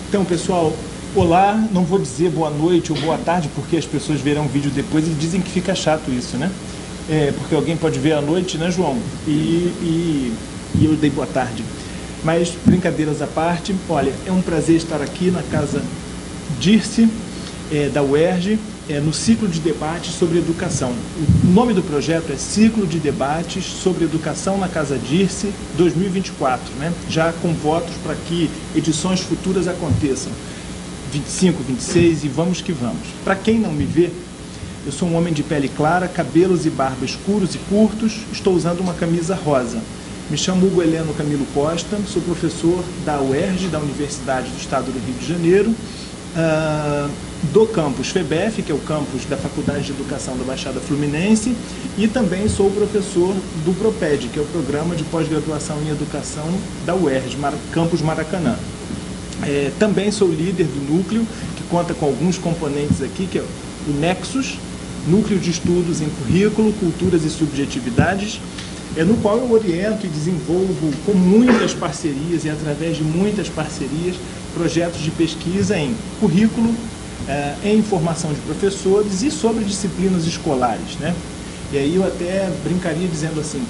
Então, pessoal, olá, não vou dizer boa noite ou boa tarde, porque as pessoas verão o vídeo depois e dizem que fica chato isso, né? Porque alguém pode ver à noite, né, João? E eu dei boa tarde. Mas, brincadeiras à parte, olha, é um prazer estar aqui na Casa Dirce, da UERJ, no ciclo de debates sobre educação. O nome do projeto é Ciclo de Debates sobre Educação na Casa Dirce 2024, né? Já com votos para que edições futuras aconteçam. 25, 26 e vamos que vamos. Para quem não me vê, eu sou um homem de pele clara, cabelos e barba escuros e curtos, estou usando uma camisa rosa. Me chamo Hugo Heleno Camilo Costa, sou professor da UERJ, da Universidade do Estado do Rio de Janeiro, do campus FEBEF, que é o campus da Faculdade de Educação da Baixada Fluminense, e também sou professor do PROPED, que é o Programa de Pós-Graduação em Educação da UERJ, campus Maracanã. Também sou líder do núcleo, que conta com alguns componentes aqui, que é o Nexus, Núcleo de Estudos em Currículo, Culturas e Subjetividades, no qual eu oriento e desenvolvo com muitas parcerias e através de muitas parcerias projetos de pesquisa em currículo, em formação de professores e sobre disciplinas escolares, né? E aí eu até brincaria dizendo assim,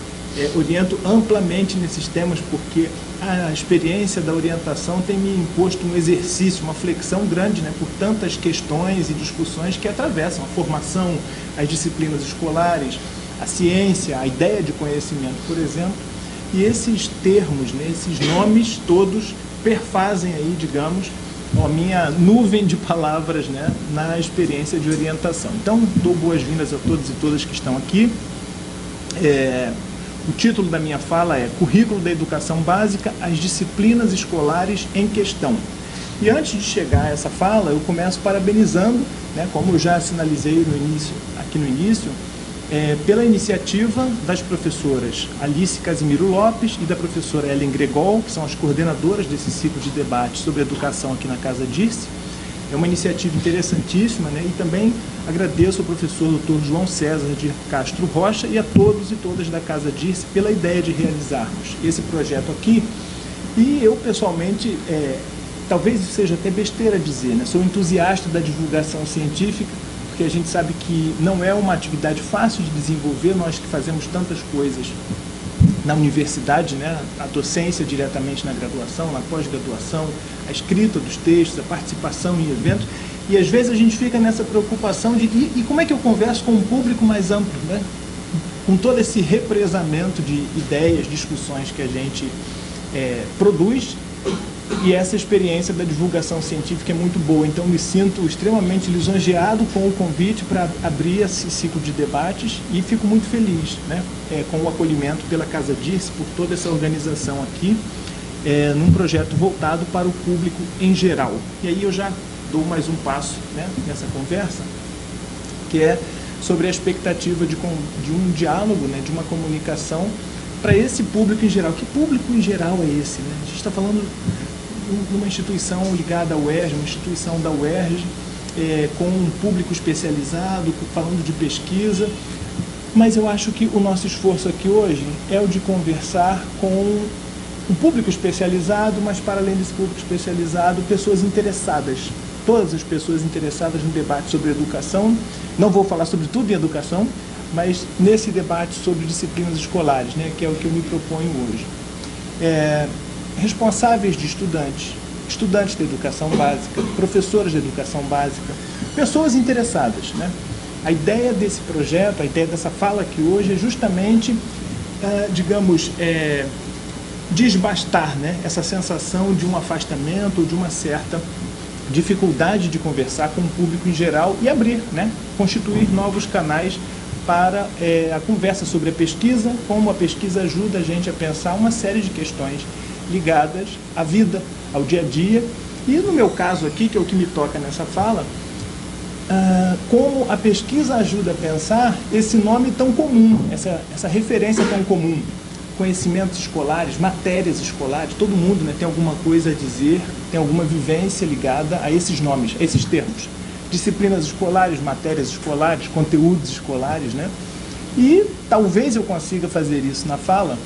oriento amplamente nesses temas porque a experiência da orientação tem me imposto um exercício, uma flexão grande, né, por tantas questões e discussões que atravessam a formação, as disciplinas escolares, a ciência, a ideia de conhecimento, por exemplo, e esses termos, né, esses nomes todos perfazem aí, digamos, a minha nuvem de palavras, né, na experiência de orientação. Então, dou boas-vindas a todos e todas que estão aqui. O título da minha fala é Currículo da Educação Básica, as disciplinas escolares em questão. E antes de chegar a essa fala, eu começo parabenizando, né, como eu já sinalizei aqui no início, pela iniciativa das professoras Alice Casimiro Lopes e da professora Ellen Gregol, que são as coordenadoras desse ciclo de debate sobre educação aqui na Casa Dirce. É uma iniciativa interessantíssima, né? E também agradeço ao professor Dr. João César de Castro Rocha e a todos e todas da Casa Dirce pela ideia de realizarmos esse projeto aqui. E eu, pessoalmente, talvez seja até besteira dizer, né? Sou entusiasta da divulgação científica, porque a gente sabe que não é uma atividade fácil de desenvolver, nós que fazemos tantas coisas na universidade, né? A docência diretamente na graduação, na pós-graduação, a escrita dos textos, a participação em eventos, e às vezes a gente fica nessa preocupação de e como é que eu converso com um público mais amplo, né? Com todo esse represamento de ideias, discussões que a gente produz, e essa experiência da divulgação científica é muito boa, então me sinto extremamente lisonjeado com o convite para abrir esse ciclo de debates e fico muito feliz, né, com o acolhimento pela Casa Dirce, por toda essa organização aqui, num projeto voltado para o público em geral. E aí eu já dou mais um passo, né, nessa conversa, que é sobre a expectativa de um diálogo, né, de uma comunicação para esse público em geral. Que público em geral é esse, né? A gente está falando de uma instituição ligada à UERJ, uma instituição da UERJ, com um público especializado, falando de pesquisa, mas eu acho que o nosso esforço aqui hoje é o de conversar com um público especializado, mas para além desse público especializado, pessoas interessadas, todas as pessoas interessadas no debate sobre educação. Não vou falar sobre tudo em educação, mas nesse debate sobre disciplinas escolares, né, que é o que eu me proponho hoje. Responsáveis de estudantes da educação básica, professoras de educação básica, pessoas interessadas, né? A ideia desse projeto, a ideia dessa fala aqui hoje é justamente, digamos, desbastar, né, essa sensação de um afastamento ou de uma certa dificuldade de conversar com o público em geral e abrir, né, constituir novos canais para a conversa sobre a pesquisa, como a pesquisa ajuda a gente a pensar uma série de questões ligadas à vida, ao dia a dia, e no meu caso aqui, que é o que me toca nessa fala, como a pesquisa ajuda a pensar esse nome tão comum, essa referência tão comum, conhecimentos escolares, matérias escolares, todo mundo, né, tem alguma coisa a dizer, tem alguma vivência ligada a esses nomes, a esses termos. Disciplinas escolares, matérias escolares, conteúdos escolares, né? E talvez eu consiga fazer isso na fala,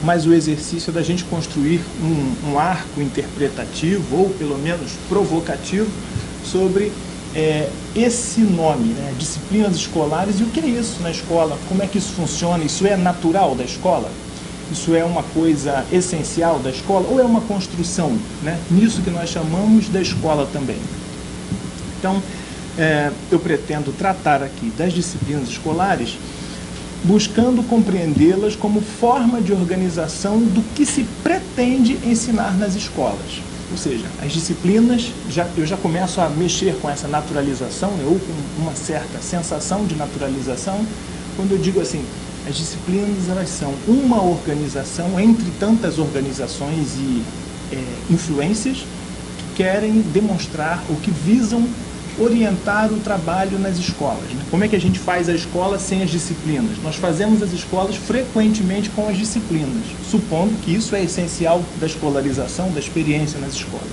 mas o exercício da gente construir um arco interpretativo, ou pelo menos provocativo, sobre esse nome, né? Disciplinas escolares, e o que é isso na escola, como é que isso funciona, isso é natural da escola? Isso é uma coisa essencial da escola, ou é uma construção, né? Nisso que nós chamamos da escola também. Então, eu pretendo tratar aqui das disciplinas escolares, buscando compreendê-las como forma de organização do que se pretende ensinar nas escolas. Ou seja, as disciplinas, eu já começo a mexer com essa naturalização, né, ou com uma certa sensação de naturalização, quando eu digo assim, as disciplinas elas são uma organização entre tantas organizações e influências que querem demonstrar ou que visam orientar o trabalho nas escolas, né? Como é que a gente faz a escola sem as disciplinas? Nós fazemos as escolas frequentemente com as disciplinas, supondo que isso é essencial da escolarização, da experiência nas escolas.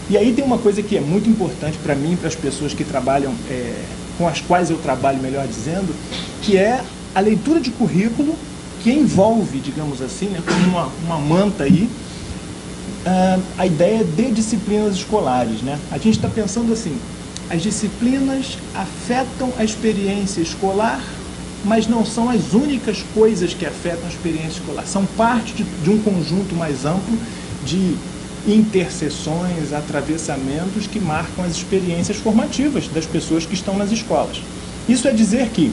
E aí tem uma coisa que é muito importante para mim, para as pessoas que trabalham, com as quais eu trabalho, melhor dizendo, que é a leitura de currículo que envolve, digamos assim, né, como uma manta aí, a ideia de disciplinas escolares, né? A gente está pensando assim, as disciplinas afetam a experiência escolar, mas não são as únicas coisas que afetam a experiência escolar, são parte de um conjunto mais amplo de interseções, atravessamentos que marcam as experiências formativas das pessoas que estão nas escolas. Isso é dizer que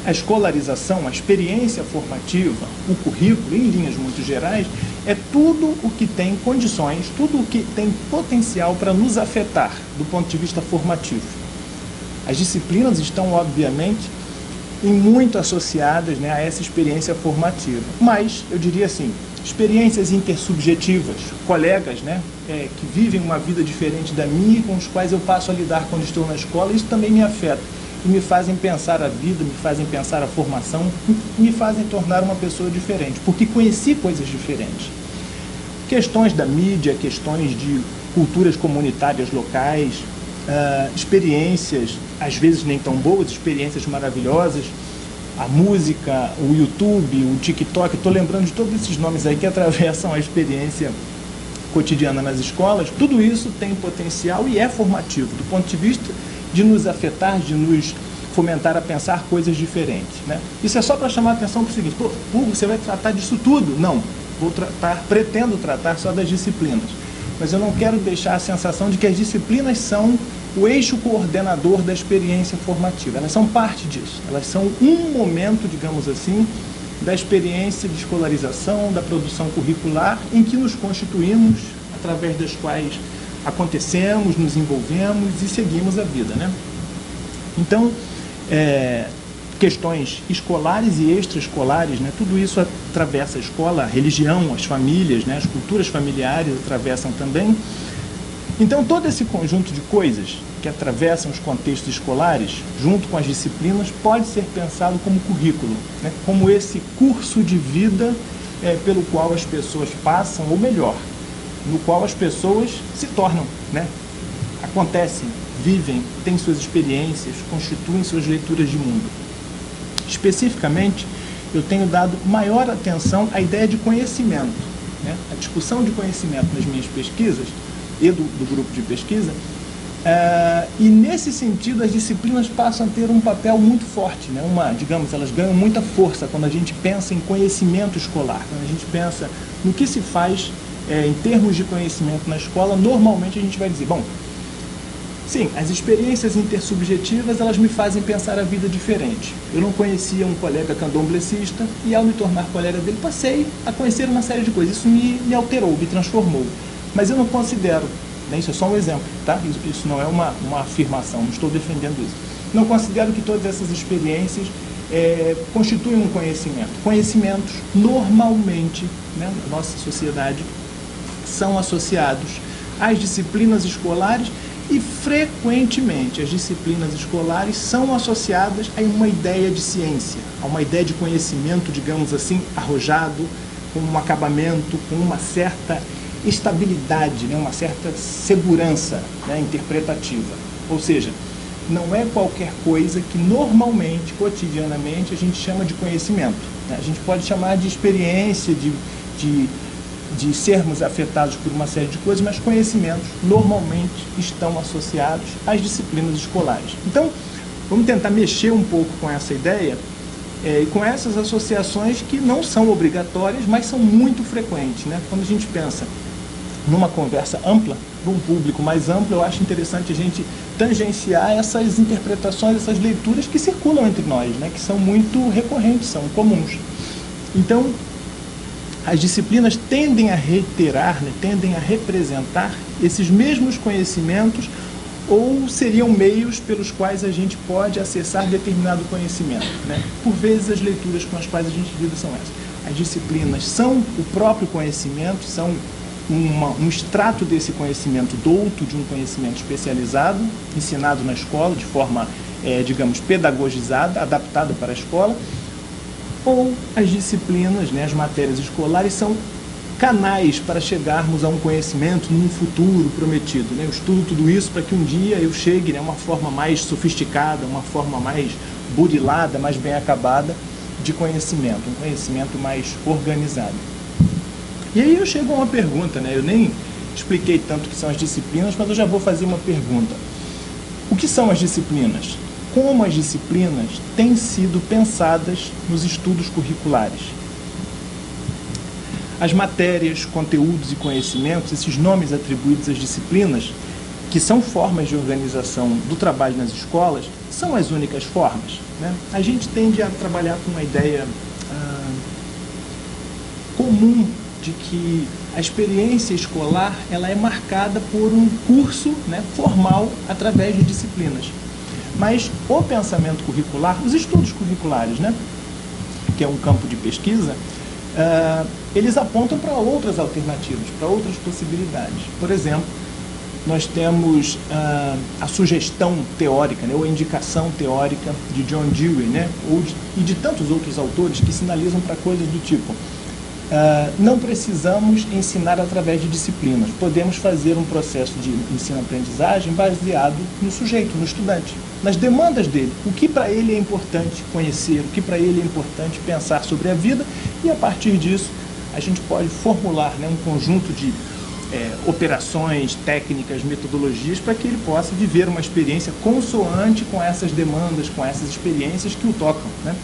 a escolarização, a experiência formativa, o currículo, em linhas muito gerais, é tudo o que tem condições, tudo o que tem potencial para nos afetar do ponto de vista formativo. As disciplinas estão, obviamente, muito associadas, né, a essa experiência formativa. Mas, eu diria assim, experiências intersubjetivas, colegas, né, que vivem uma vida diferente da minha e com os quais eu passo a lidar quando estou na escola, isso também me afeta. E me fazem pensar a vida, me fazem pensar a formação, me fazem tornar uma pessoa diferente, porque conheci coisas diferentes. Questões da mídia, questões de culturas comunitárias locais, experiências, às vezes nem tão boas, experiências maravilhosas, a música, o YouTube, o TikTok, estou lembrando de todos esses nomes aí que atravessam a experiência cotidiana nas escolas. Tudo isso tem potencial e é formativo, do ponto de vista de nos afetar, de nos fomentar a pensar coisas diferentes, né? Isso é só para chamar a atenção para o seguinte, pô, Hugo, você vai tratar disso tudo? Não, pretendo tratar só das disciplinas, mas eu não quero deixar a sensação de que as disciplinas são o eixo coordenador da experiência formativa. Elas são parte disso, elas são um momento, digamos assim, da experiência de escolarização, da produção curricular, em que nos constituímos, através das quais acontecemos, nos envolvemos e seguimos a vida, né? Então, questões escolares e extraescolares, né? Tudo isso atravessa a escola, a religião, as famílias, né? As culturas familiares atravessam também. Então, todo esse conjunto de coisas que atravessam os contextos escolares, junto com as disciplinas, pode ser pensado como currículo, né? Como esse curso de vida pelo qual as pessoas passam, ou melhor, no qual as pessoas se tornam, né? Acontecem, vivem, têm suas experiências, constituem suas leituras de mundo. Especificamente, eu tenho dado maior atenção à ideia de conhecimento, né? A discussão de conhecimento nas minhas pesquisas e do grupo de pesquisa, e nesse sentido as disciplinas passam a ter um papel muito forte, né? Digamos, elas ganham muita força quando a gente pensa em conhecimento escolar, quando a gente pensa no que se faz em termos de conhecimento na escola. Normalmente a gente vai dizer, bom, sim, as experiências intersubjetivas, elas me fazem pensar a vida diferente. Eu não conhecia um colega candomblessista e ao me tornar colega dele, passei a conhecer uma série de coisas. Isso me alterou, me transformou. Mas eu não considero, né, isso é só um exemplo, tá? Isso não é uma afirmação, não estou defendendo isso. Não considero que todas essas experiências constituem um conhecimento. Conhecimentos, normalmente, né, na nossa sociedade, são associados às disciplinas escolares e, frequentemente, as disciplinas escolares são associadas a uma ideia de ciência, a uma ideia de conhecimento, digamos assim, arrojado, com um acabamento, com uma certa estabilidade, né, uma certa segurança, né, interpretativa. Ou seja, não é qualquer coisa que normalmente, cotidianamente, a gente chama de conhecimento. né? A gente pode chamar de experiência, de sermos afetados por uma série de coisas, mas conhecimentos normalmente estão associados às disciplinas escolares. Então, vamos tentar mexer um pouco com essa ideia e com essas associações que não são obrigatórias, mas são muito frequentes, né? Quando a gente pensa numa conversa ampla, para um público mais amplo, eu acho interessante a gente tangenciar essas interpretações, essas leituras que circulam entre nós, né? Que são muito recorrentes, são comuns. Então, as disciplinas tendem a reiterar, né? Tendem a representar esses mesmos conhecimentos, ou seriam meios pelos quais a gente pode acessar determinado conhecimento, né? Por vezes as leituras com as quais a gente lida são essas. As disciplinas são o próprio conhecimento, são um extrato desse conhecimento douto, de um conhecimento especializado, ensinado na escola de forma, digamos, pedagogizada, adaptada para a escola, ou as disciplinas, né, as matérias escolares são canais para chegarmos a um conhecimento num futuro prometido, né? Eu estudo tudo isso para que um dia eu chegue, né, uma forma mais sofisticada, uma forma mais burilada, mais bem acabada de conhecimento, um conhecimento mais organizado. E aí eu chego a uma pergunta, né? Eu nem expliquei tanto o que são as disciplinas, mas eu já vou fazer uma pergunta. O que são as disciplinas? Como as disciplinas têm sido pensadas nos estudos curriculares? As matérias, conteúdos e conhecimentos, esses nomes atribuídos às disciplinas, que são formas de organização do trabalho nas escolas, são as únicas formas, né? A gente tende a trabalhar com uma ideia comum de que a experiência escolar ela é marcada por um curso, né, formal através de disciplinas. Mas o pensamento curricular, os estudos curriculares, né, que é um campo de pesquisa, eles apontam para outras alternativas, para outras possibilidades. Por exemplo, nós temos a sugestão teórica, né, ou a indicação teórica de John Dewey, né, e de tantos outros autores que sinalizam para coisas do tipo: não precisamos ensinar através de disciplinas, podemos fazer um processo de ensino-aprendizagem baseado no sujeito, no estudante, nas demandas dele, o que para ele é importante conhecer, o que para ele é importante pensar sobre a vida, e a partir disso a gente pode formular, né, um conjunto de operações, técnicas, metodologias para que ele possa viver uma experiência consoante com essas demandas, com essas experiências que o tocam, né?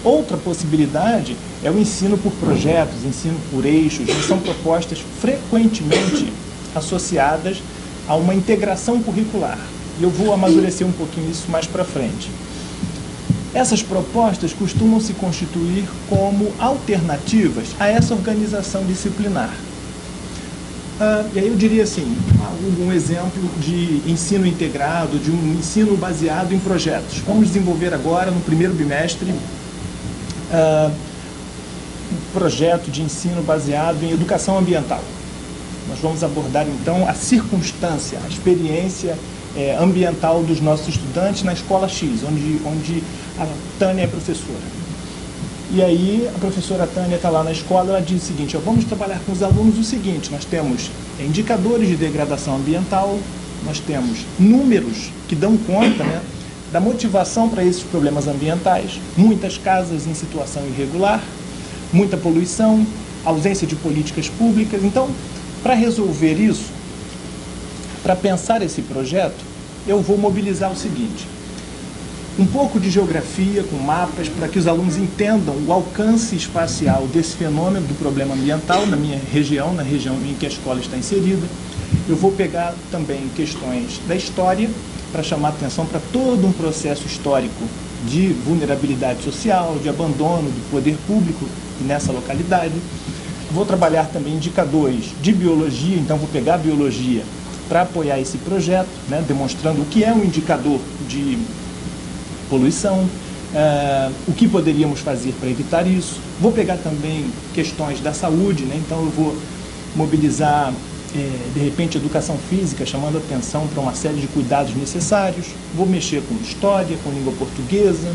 Outra possibilidade é o ensino por projetos, ensino por eixos, que são propostas frequentemente associadas a uma integração curricular. E eu vou amadurecer um pouquinho isso mais para frente. Essas propostas costumam se constituir como alternativas a essa organização disciplinar. E aí eu diria assim, um exemplo de ensino integrado, de um ensino baseado em projetos. Vamos desenvolver agora, no primeiro bimestre, um projeto de ensino baseado em educação ambiental. Nós vamos abordar, então, a circunstância, a experiência ambiental dos nossos estudantes na escola X, onde a Tânia é professora. E aí, a professora Tânia está lá na escola, ela diz o seguinte: vamos trabalhar com os alunos o seguinte, nós temos indicadores de degradação ambiental, nós temos números que dão conta, né, da motivação para esses problemas ambientais, muitas casas em situação irregular, muita poluição, ausência de políticas públicas. Então, para resolver isso, para pensar esse projeto, eu vou mobilizar o seguinte: um pouco de geografia com mapas para que os alunos entendam o alcance espacial desse fenômeno do problema ambiental na minha região, na região em que a escola está inserida. Eu vou pegar também questões da história para chamar atenção para todo um processo histórico de vulnerabilidade social, de abandono do poder público nessa localidade. Vou trabalhar também indicadores de biologia, então vou pegar a biologia para apoiar esse projeto, né, demonstrando o que é um indicador de poluição, o que poderíamos fazer para evitar isso. Vou pegar também questões da saúde, né, então eu vou mobilizar, de repente, educação física, chamando atenção para uma série de cuidados necessários. Vou mexer com história, com língua portuguesa.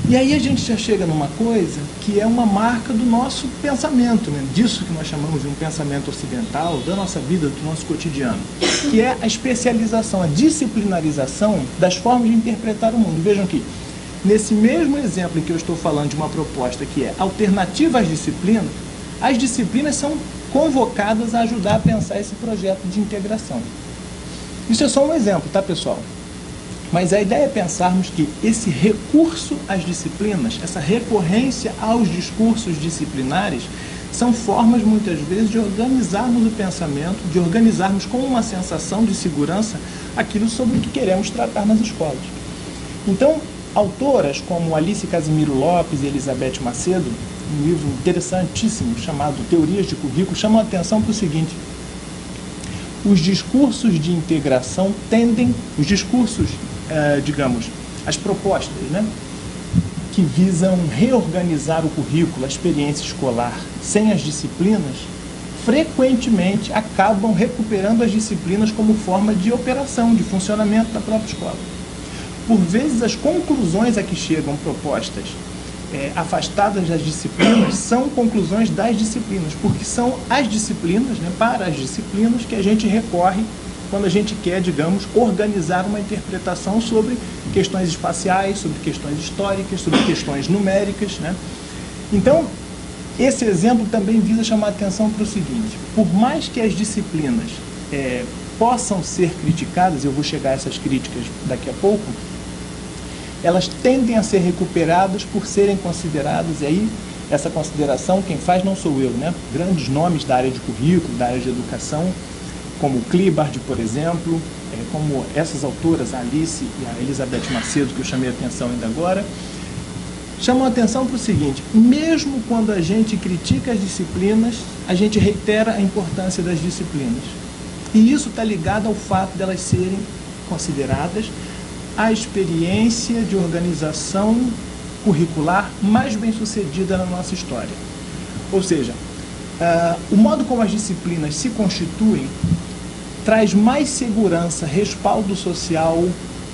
E aí a gente já chega numa coisa que é uma marca do nosso pensamento, né? Disso que nós chamamos de um pensamento ocidental, da nossa vida, do nosso cotidiano, que é a especialização, a disciplinarização das formas de interpretar o mundo. Vejam que nesse mesmo exemplo em que eu estou falando de uma proposta que é alternativa as disciplinas são convocadas a ajudar a pensar esse projeto de integração. Isso é só um exemplo, tá, pessoal? Mas a ideia é pensarmos que esse recurso às disciplinas, essa recorrência aos discursos disciplinares, são formas, muitas vezes, de organizarmos o pensamento, de organizarmos com uma sensação de segurança aquilo sobre o que queremos tratar nas escolas. Então, autoras como Alice Casimiro Lopes e Elizabeth Macedo, um livro interessantíssimo chamado Teorias de Currículo, chamam a atenção para o seguinte: os discursos de integração tendem, os discursos, digamos, as propostas, né, que visam reorganizar o currículo, a experiência escolar, sem as disciplinas, frequentemente acabam recuperando as disciplinas como forma de operação, de funcionamento da própria escola. Por vezes, as conclusões a que chegam propostas afastadas das disciplinas são conclusões das disciplinas, porque são as disciplinas, né, para as disciplinas, que a gente recorre quando a gente quer, digamos, organizar uma interpretação sobre questões espaciais, sobre questões históricas, sobre questões numéricas, né? Então, esse exemplo também visa chamar a atenção para o seguinte: por mais que as disciplinas possam ser criticadas, eu vou chegar a essas críticas daqui a pouco, elas tendem a ser recuperadas por serem consideradas, e aí essa consideração quem faz não sou eu, né? Grandes nomes da área de currículo, da área de educação, como o Klibard, por exemplo, como essas autoras, a Alice e a Elizabeth Macedo, que eu chamei a atenção ainda agora, chamam a atenção para o seguinte: mesmo quando a gente critica as disciplinas, a gente reitera a importância das disciplinas. E isso está ligado ao fato de elas serem consideradas a experiência de organização curricular mais bem-sucedida na nossa história. Ou seja, o modo como as disciplinas se constituem traz mais segurança, respaldo social,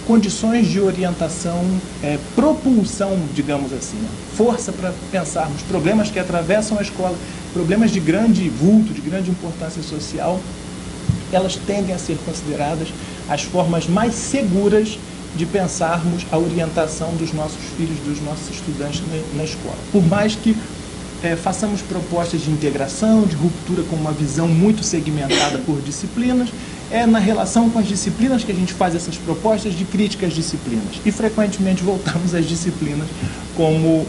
condições de orientação, propulsão, digamos assim, né? Força para pensarmos problemas que atravessam a escola, problemas de grande vulto, de grande importância social, elas tendem a ser consideradas as formas mais seguras de pensarmos a orientação dos nossos filhos, dos nossos estudantes na escola. Por mais que façamos propostas de integração, de ruptura com uma visão muito segmentada por disciplinas, é na relação com as disciplinas que a gente faz essas propostas de crítica às disciplinas. E frequentemente voltamos às disciplinas como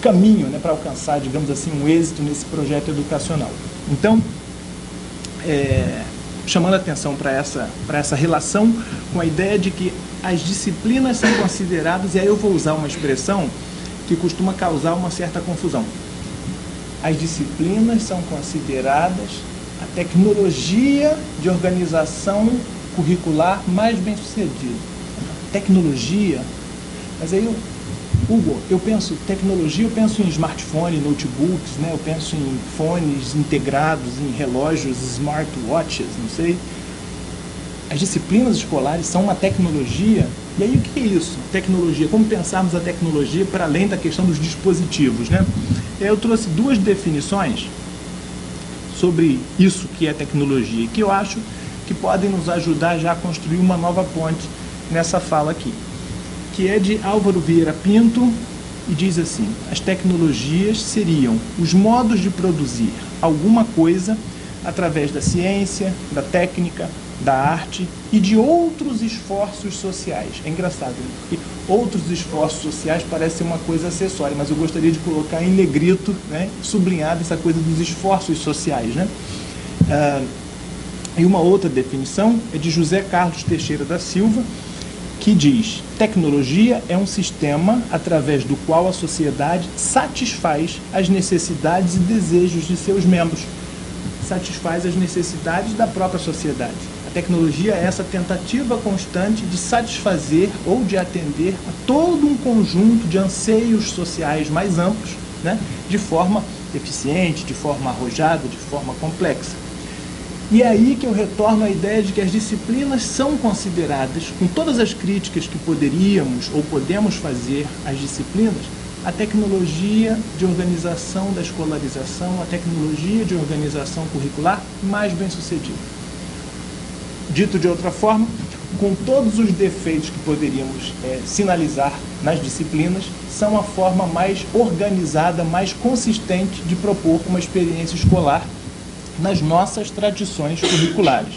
caminho, né, para alcançar, digamos assim, um êxito nesse projeto educacional. Então, chamando a atenção para essa relação com a ideia de que as disciplinas são consideradas, e aí eu vou usar uma expressão que costuma causar uma certa confusão. As disciplinas são consideradas a tecnologia de organização curricular mais bem-sucedida. Tecnologia, mas aí Hugo, eu penso tecnologia, eu penso em smartphone, notebooks, né? Eu penso em fones integrados, em relógios, smartwatches, não sei. As disciplinas escolares são uma tecnologia. E aí o que é isso? Tecnologia, como pensarmos a tecnologia para além da questão dos dispositivos, né? Eu trouxe duas definições sobre isso que é tecnologia, que eu acho que podem nos ajudar já a construir uma nova ponte nessa fala aqui, que é de Álvaro Vieira Pinto, e diz assim: as tecnologias seriam os modos de produzir alguma coisa através da ciência, da técnica, da arte e de outros esforços sociais. É engraçado, né? Porque outros esforços sociais parece ser uma coisa acessória, mas eu gostaria de colocar em negrito, né, sublinhado essa coisa dos esforços sociais, né? E uma outra definição é de José Carlos Teixeira da Silva, que diz: tecnologia é um sistema através do qual a sociedade satisfaz as necessidades e desejos de seus membros, satisfaz as necessidades da própria sociedade. A tecnologia é essa tentativa constante de satisfazer ou de atender a todo um conjunto de anseios sociais mais amplos, né, de forma eficiente, de forma arrojada, de forma complexa. E é aí que eu retorno à ideia de que as disciplinas são consideradas, com todas as críticas que poderíamos ou podemos fazer às disciplinas, a tecnologia de organização da escolarização, a tecnologia de organização curricular mais bem-sucedida. Dito de outra forma, com todos os defeitos que poderíamos sinalizar nas disciplinas, são a forma mais organizada, mais consistente de propor uma experiência escolar nas nossas tradições curriculares.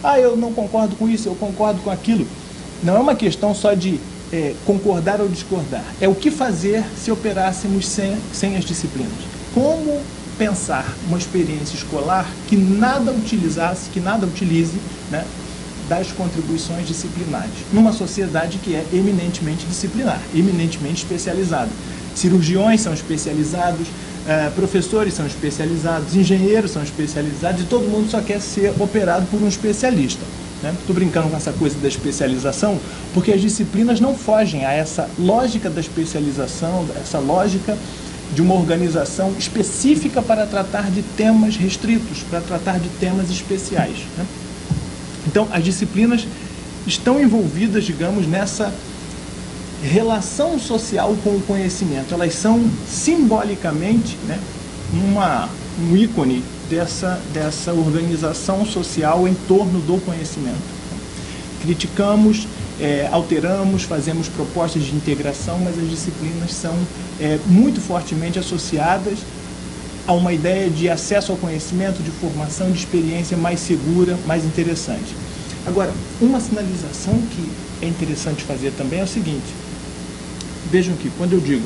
Ah, eu não concordo com isso, eu concordo com aquilo. Não é uma questão só de concordar ou discordar. É o que fazer se operássemos sem as disciplinas. Como pensar uma experiência escolar que nada utilize, né, das contribuições disciplinares, numa sociedade que é eminentemente disciplinar, eminentemente especializada. Cirurgiões são especializados, professores são especializados, engenheiros são especializados, e todo mundo só quer ser operado por um especialista. Estou brincando com essa coisa da especialização, porque as disciplinas não fogem a essa lógica da especialização, essa lógica de uma organização específica para tratar de temas restritos, para tratar de temas especiais, né? Então, as disciplinas estão envolvidas, digamos, nessa relação social com o conhecimento. Elas são simbolicamente, né, um ícone dessa organização social em torno do conhecimento. Criticamos, alteramos, fazemos propostas de integração, mas as disciplinas são muito fortemente associadas a uma ideia de acesso ao conhecimento, de formação, de experiência mais segura, mais interessante. Agora, uma sinalização que é interessante fazer também é o seguinte: vejam que, quando eu digo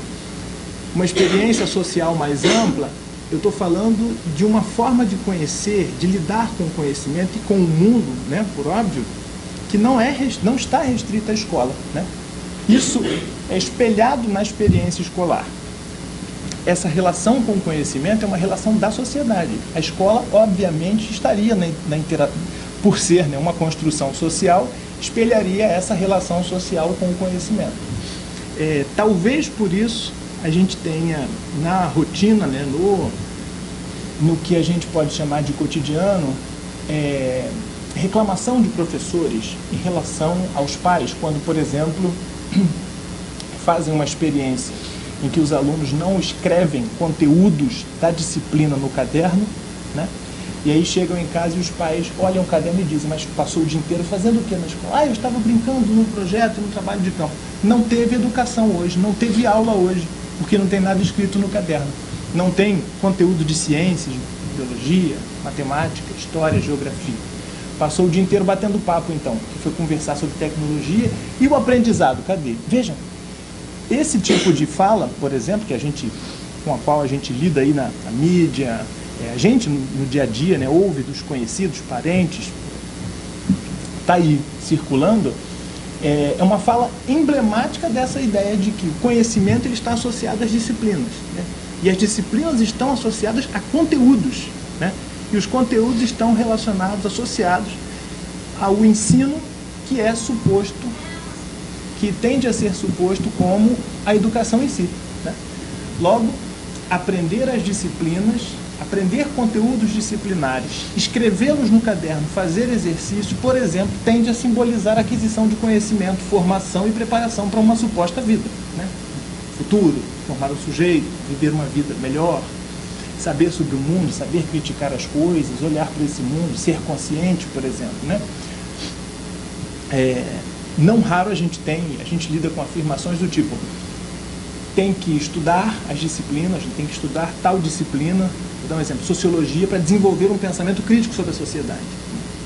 uma experiência social mais ampla, eu estou falando de uma forma de conhecer, de lidar com o conhecimento e com o mundo, né, por óbvio, que não está restrita à escola, né? Isso é espelhado na experiência escolar. Essa relação com o conhecimento é uma relação da sociedade. A escola, obviamente, estaria por ser, né, uma construção social, espelharia essa relação social com o conhecimento. Talvez por isso a gente tenha na rotina, né, no que a gente pode chamar de cotidiano, reclamação de professores em relação aos pais, quando, por exemplo, fazem uma experiência em que os alunos não escrevem conteúdos da disciplina no caderno, né? E aí chegam em casa e os pais olham o caderno e dizem: mas passou o dia inteiro fazendo o que na escola? Ah, eu estava brincando no projeto, no trabalho de campo. Não teve educação hoje, não teve aula hoje, porque não tem nada escrito no caderno. Não tem conteúdo de ciências, biologia, matemática, história, geografia. Passou o dia inteiro batendo papo, então, que foi conversar sobre tecnologia e o aprendizado. Cadê? Vejam, esse tipo de fala, por exemplo, com a qual a gente lida aí na mídia, a gente no dia a dia, né, ouve dos conhecidos, parentes, está aí circulando, é uma fala emblemática dessa ideia de que o conhecimento ele está associado às disciplinas, né? E as disciplinas estão associadas a conteúdos, né? E os conteúdos estão relacionados, associados ao ensino que é suposto, que tende a ser suposto como a educação em si, né? Logo, aprender as disciplinas, aprender conteúdos disciplinares, escrevê-los no caderno, fazer exercício, por exemplo, tende a simbolizar a aquisição de conhecimento, formação e preparação para uma suposta vida, né? Futuro, formar um sujeito, viver uma vida melhor, saber sobre o mundo, saber criticar as coisas, olhar para esse mundo, ser consciente, por exemplo, né? Não raro a gente lida com afirmações do tipo: tem que estudar as disciplinas, tem que estudar tal disciplina, vou dar um exemplo, sociologia, para desenvolver um pensamento crítico sobre a sociedade.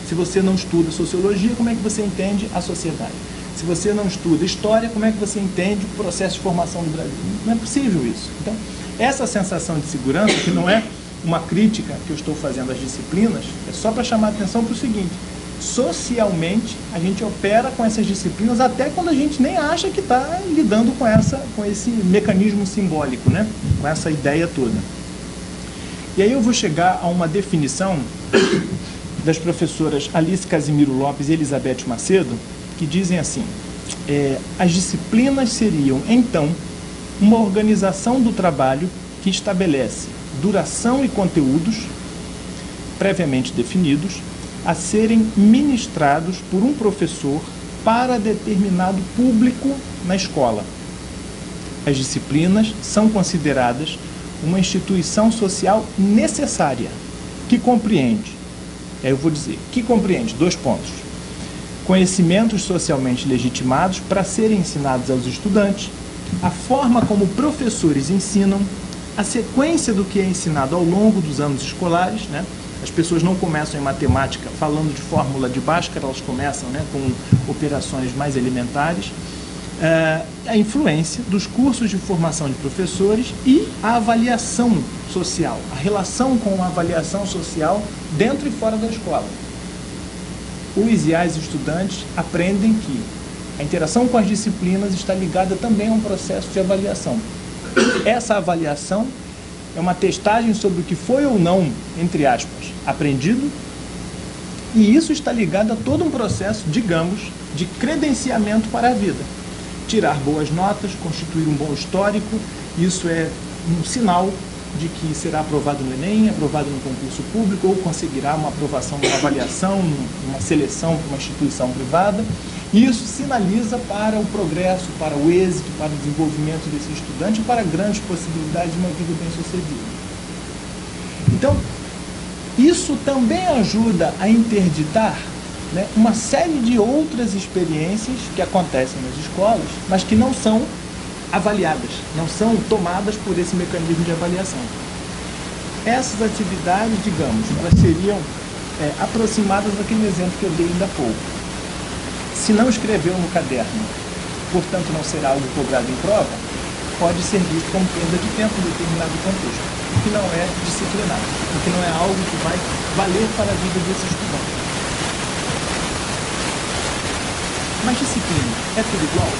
Se você não estuda sociologia, como é que você entende a sociedade? Se você não estuda história, como é que você entende o processo de formação do Brasil? Não é possível isso. Então, essa sensação de segurança, que não é uma crítica que eu estou fazendo às disciplinas, é só para chamar a atenção para o seguinte: socialmente, a gente opera com essas disciplinas até quando a gente nem acha que está lidando com esse mecanismo simbólico, né? Com essa ideia toda. E aí eu vou chegar a uma definição das professoras Alice Casimiro Lopes e Elizabeth Macedo, que dizem assim: as disciplinas seriam, então, uma organização do trabalho que estabelece duração e conteúdos previamente definidos a serem ministrados por um professor para determinado público na escola. As disciplinas são consideradas uma instituição social necessária, que compreende, que compreende, 2 pontos, conhecimentos socialmente legitimados para serem ensinados aos estudantes, a forma como professores ensinam, a sequência do que é ensinado ao longo dos anos escolares, né? As pessoas não começam em matemática falando de fórmula de Bhaskara, elas começam, né, com operações mais elementares. A influência dos cursos de formação de professores e a avaliação social, a relação com a avaliação social dentro e fora da escola. Os e as estudantes aprendem que a interação com as disciplinas está ligada também a um processo de avaliação. Essa avaliação é uma testagem sobre o que foi ou não, entre aspas, aprendido, e isso está ligado a todo um processo, digamos, de credenciamento para a vida. Tirar boas notas, constituir um bom histórico, isso é um sinal de que será aprovado no Enem, aprovado no concurso público, ou conseguirá uma aprovação numa avaliação, uma seleção para uma instituição privada. E isso sinaliza para o progresso, para o êxito, para o desenvolvimento desse estudante, para grandes possibilidades de uma vida bem-sucedida. Então, isso também ajuda a interditar, né, uma série de outras experiências que acontecem nas escolas, mas que não são avaliadas, não são tomadas por esse mecanismo de avaliação. Essas atividades, digamos, elas seriam aproximadas daquele exemplo que eu dei ainda há pouco. Se não escreveu no caderno, portanto não será algo cobrado em prova, pode ser visto como perda de tempo em determinado contexto, o que não é disciplinar, o que não é algo que vai valer para a vida desse estudante. Mas disciplina é tudo igual?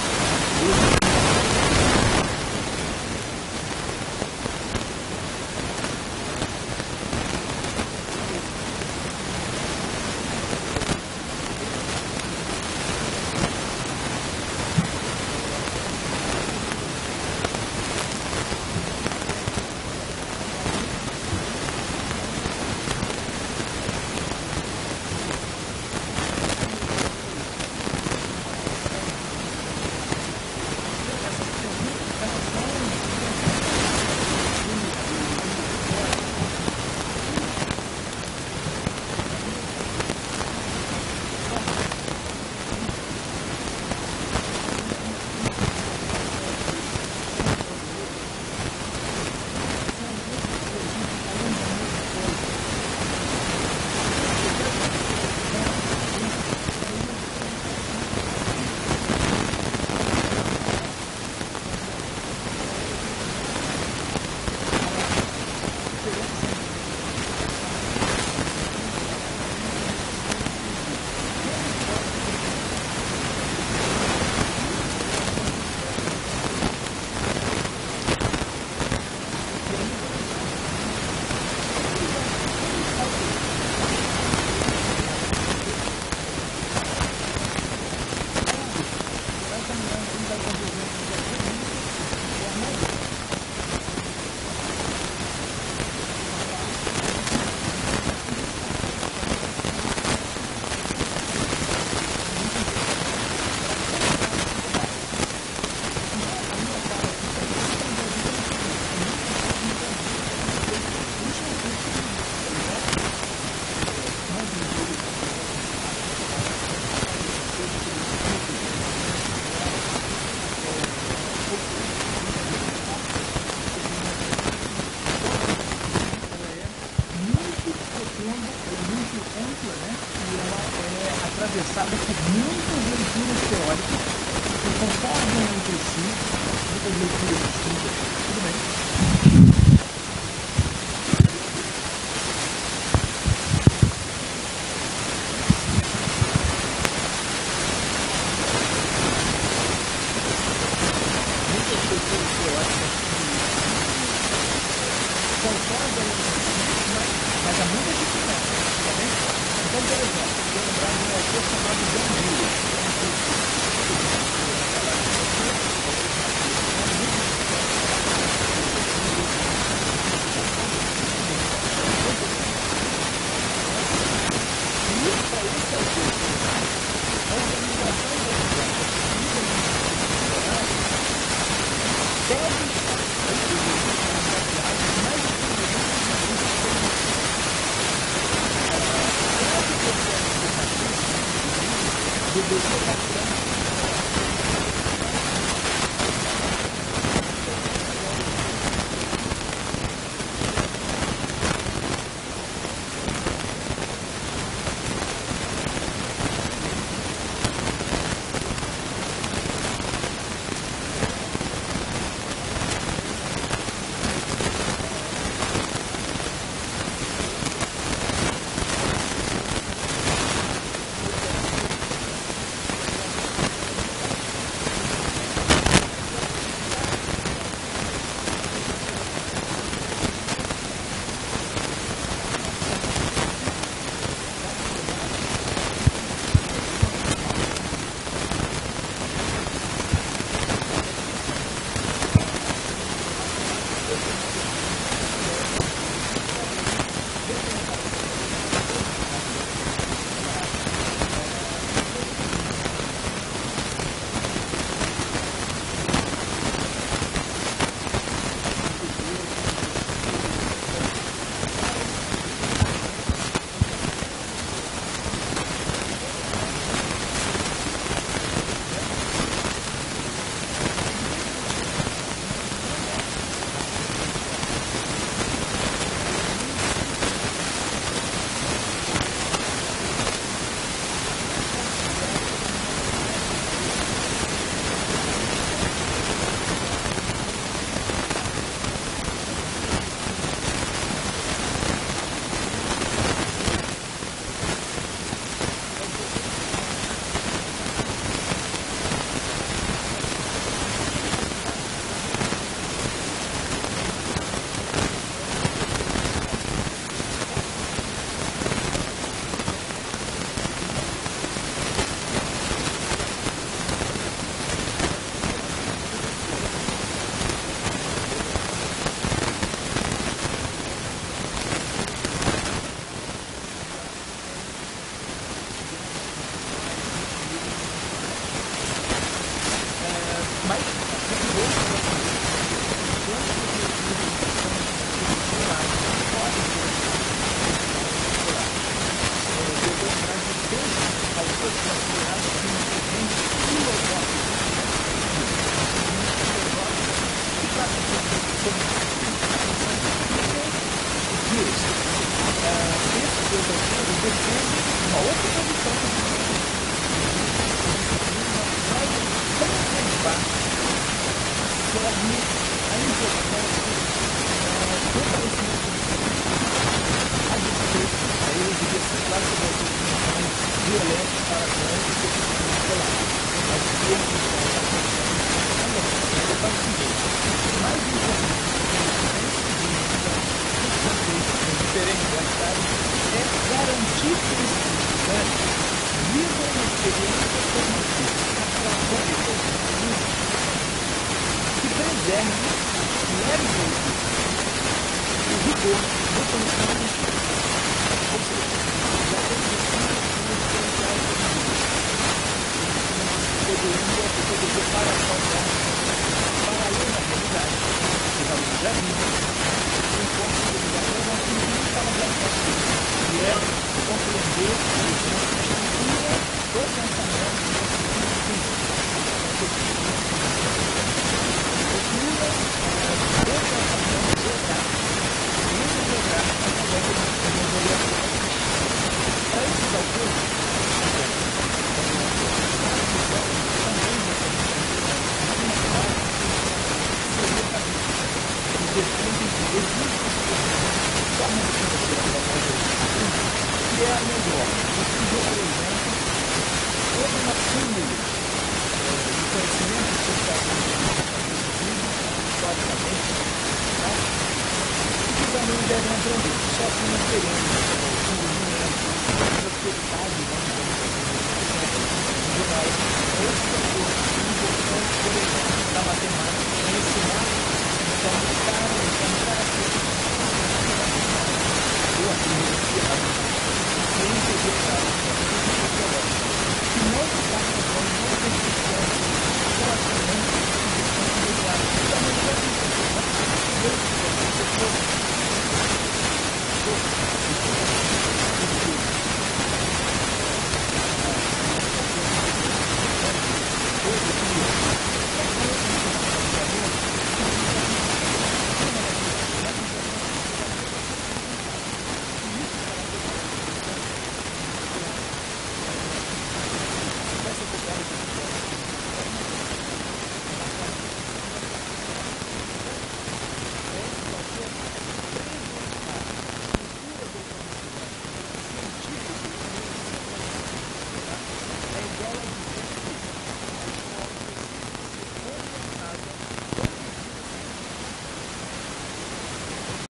Atravessada por muitas leituras teóricas que concordam entre si, muitas leituras distintas. Tudo bem. Muitas leituras teóricas que concordam entre si, mas há muitas diferenças. Tá bem? Então, por exemplo, vou lembrar de um autor chamado John Dewey. Da matemática, ensinar, então, para